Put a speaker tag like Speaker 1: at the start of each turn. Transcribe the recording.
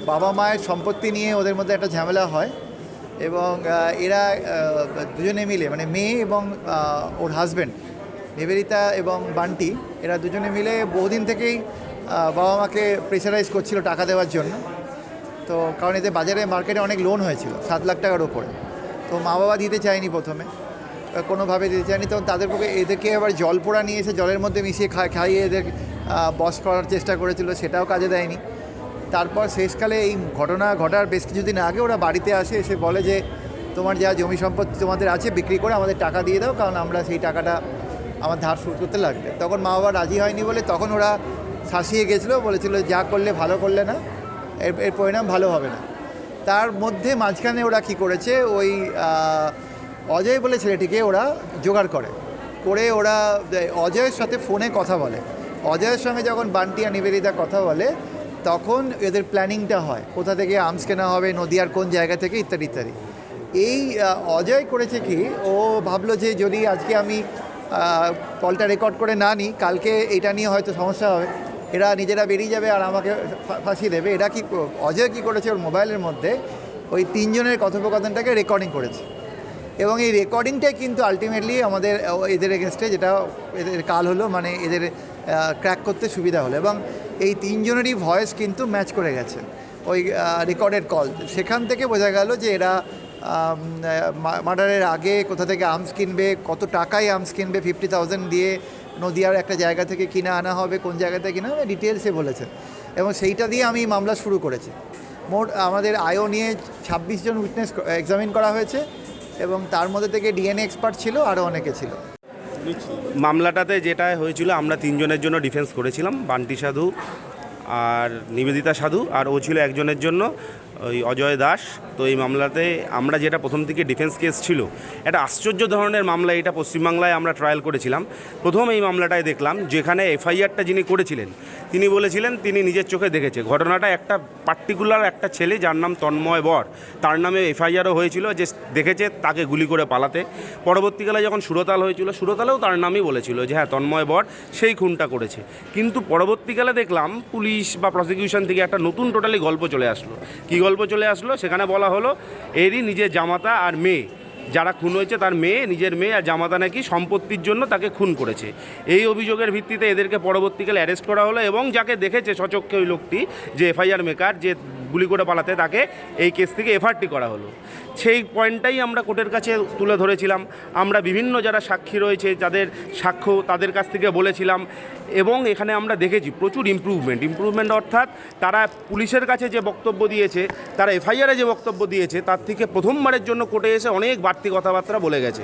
Speaker 1: বাবা মায়ের সম্পত্তি নিয়ে ওদের মধ্যে একটা ঝামেলা হয় এবং এরা দুজনে মিলে মানে মেয়ে এবং ওর হাজব্যান্ড নিবেদিতা এবং বান্টি এরা দুজনে মিলে বহুদিন থেকেই বাবা মাকে প্রেশারাইজ করছিল টাকা দেওয়ার জন্য। তো কারণ এতে বাজারে মার্কেটে অনেক লোন হয়েছিল 7 লাখ টাকার ওপরে। তো মা বাবা দিতে চায়নি, প্রথমে কোনোভাবে দিতে চায়নি। তখন তাদের পক্ষে এদেরকে আবার জল পোড়া নিয়ে এসে জলের মধ্যে মিশিয়ে খাইয়ে এদের বশ করার চেষ্টা করেছিল, সেটাও কাজে দেয়নি। তারপর শেষকালে এই ঘটনা ঘটার বেশ কিছুদিন আগে ওরা বাড়িতে আসে, এসে বলে যে তোমার যা জমি সম্পত্তি তোমাদের আছে বিক্রি করে আমাদের টাকা দিয়ে দাও, কারণ আমরা সেই টাকাটা আমার ধার শোধ করতে লাগবে। তখন মা বাবা রাজি হয়নি বলে তখন ওরা শাসিয়ে গেছিলো, বলেছিল যা করলে ভালো করলে না, এর পরিণাম ভালো হবে না। তার মধ্যে মাঝখানে ওরা কি করেছে, ওই অজয় বলে ছেলেটিকে ওরা জোগাড় করে ওরা অজয়ের সাথে ফোনে কথা বলে। অজয়ের সঙ্গে যখন বান্টি আর নিবেদিতা কথা বলে তখন এদের প্ল্যানিংটা হয়, কোথা থেকে আর্মস কেনা হবে, নদিয়ার কোন জায়গা থেকে, ইত্যাদি ইত্যাদি। এই অজয় করেছে কি, ও ভাবলো যে যদি আজকে আমি কলটা রেকর্ড করে না নিই, কালকে এটা নিয়ে হয়তো সমস্যা হবে, এরা নিজেরা বেরিয়ে যাবে আর আমাকে ফাঁসিয়ে দেবে। অজয় কী করেছে, ওর মোবাইলের মধ্যে ওই 3 জনের কথোপকথনটাকে রেকর্ডিং করেছে এবং এই রেকর্ডিংটাই কিন্তু আলটিমেটলি আমাদের এদের এগেনস্টে যেটা এদের কাল হলো, মানে এদের ক্র্যাক করতে সুবিধা হলো। এবং এই 3 জনেরই ভয়েস কিন্তু ম্যাচ করে গেছে ওই রেকর্ডেড কল। সেখান থেকে বোঝা গেল যে এরা মার্ডারের আগে কোথা থেকে আর্মস কিনবে, কত টাকায় আর্মস কিনবে, 50,000 দিয়ে নদিয়ার একটা জায়গা থেকে কিনে আনা হবে, কোন জায়গা থেকে কিনা হবে ডিটেলসে বলেছে। এবং সেইটা দিয়ে আমি মামলা শুরু করেছি। মোট আমাদের আয়ও নিয়ে 26 জন উইটনেস এক্সামিন করা হয়েছে এবং তার মধ্যে থেকে ডিএনএ এক্সপার্ট ছিল, আরও অনেকে ছিল।
Speaker 2: মামলাটাতে যেটা হয়েছিল, আমরা 3 জনের জন্য ডিফেন্স করেছিলাম, বান্টি সাধু আর নিবেদিতা সাধু, আর ও ছিল একজনের জন্য ওই অজয় দাস। তো এই মামলাতে আমরা যেটা প্রথম থেকে ডিফেন্স কেস ছিল, একটা আশ্চর্য ধরনের মামলা। এটা পশ্চিমবাংলায় আমরা ট্রায়াল করেছিলাম। প্রথম এই মামলাটায় দেখলাম যেখানে এফআইআরটা যিনি করেছিলেন তিনি বলেছিলেন তিনি নিজের চোখে দেখেছে ঘটনাটা। একটা পার্টিকুলার একটা ছেলে যার নাম তন্ময় বর, তার নামে এফআইআরও হয়েছিল যে দেখেছে তাকে গুলি করে পালাতে। পরবর্তীকালে যখন সুরতাল হয়েছিল, সুরতালেও তার নামই বলেছিল যে হ্যাঁ তন্ময় বর সেই খুনটা করেছে। কিন্তু পরবর্তীকালে দেখলাম পুলিশ বা প্রসিকিউশন থেকে একটা নতুন টোটালি গল্প চলে আসলো। কী গল্প চলে আসলো, সেখানে বলা হলো এরই নিজের জামাতা আর মেয়ে, যারা খুন হয়েছে তার মেয়ে, নিজের মেয়ে আর জামাতা নাকি সম্পত্তির জন্য তাকে খুন করেছে। এই অভিযোগের ভিত্তিতে এদেরকে পরবর্তীকালে অ্যারেস্ট করা হলো এবং যাকে দেখেছে সচক্ষে ওই লোকটি, যে এফআইআর মেকার, যে গুলি করে পালাতে, তাকে এই কেস থেকে এফআরটি করা হলো। সেই পয়েন্টটাই আমরা কোর্টের কাছে তুলে ধরেছিলাম। আমরা বিভিন্ন যারা সাক্ষী রয়েছে, যাদের সাক্ষ্য, তাদের কাছ থেকে বলেছিলাম এবং এখানে আমরা দেখেছি প্রচুর ইমপ্রুভমেন্ট অর্থাৎ তারা পুলিশের কাছে যে বক্তব্য দিয়েছে, তারা এফআইআরে যে বক্তব্য দিয়েছে, তার থেকে প্রথমবারের জন্য কোর্টে এসে অনেক বাড়তি কথাবার্তা বলে গেছে।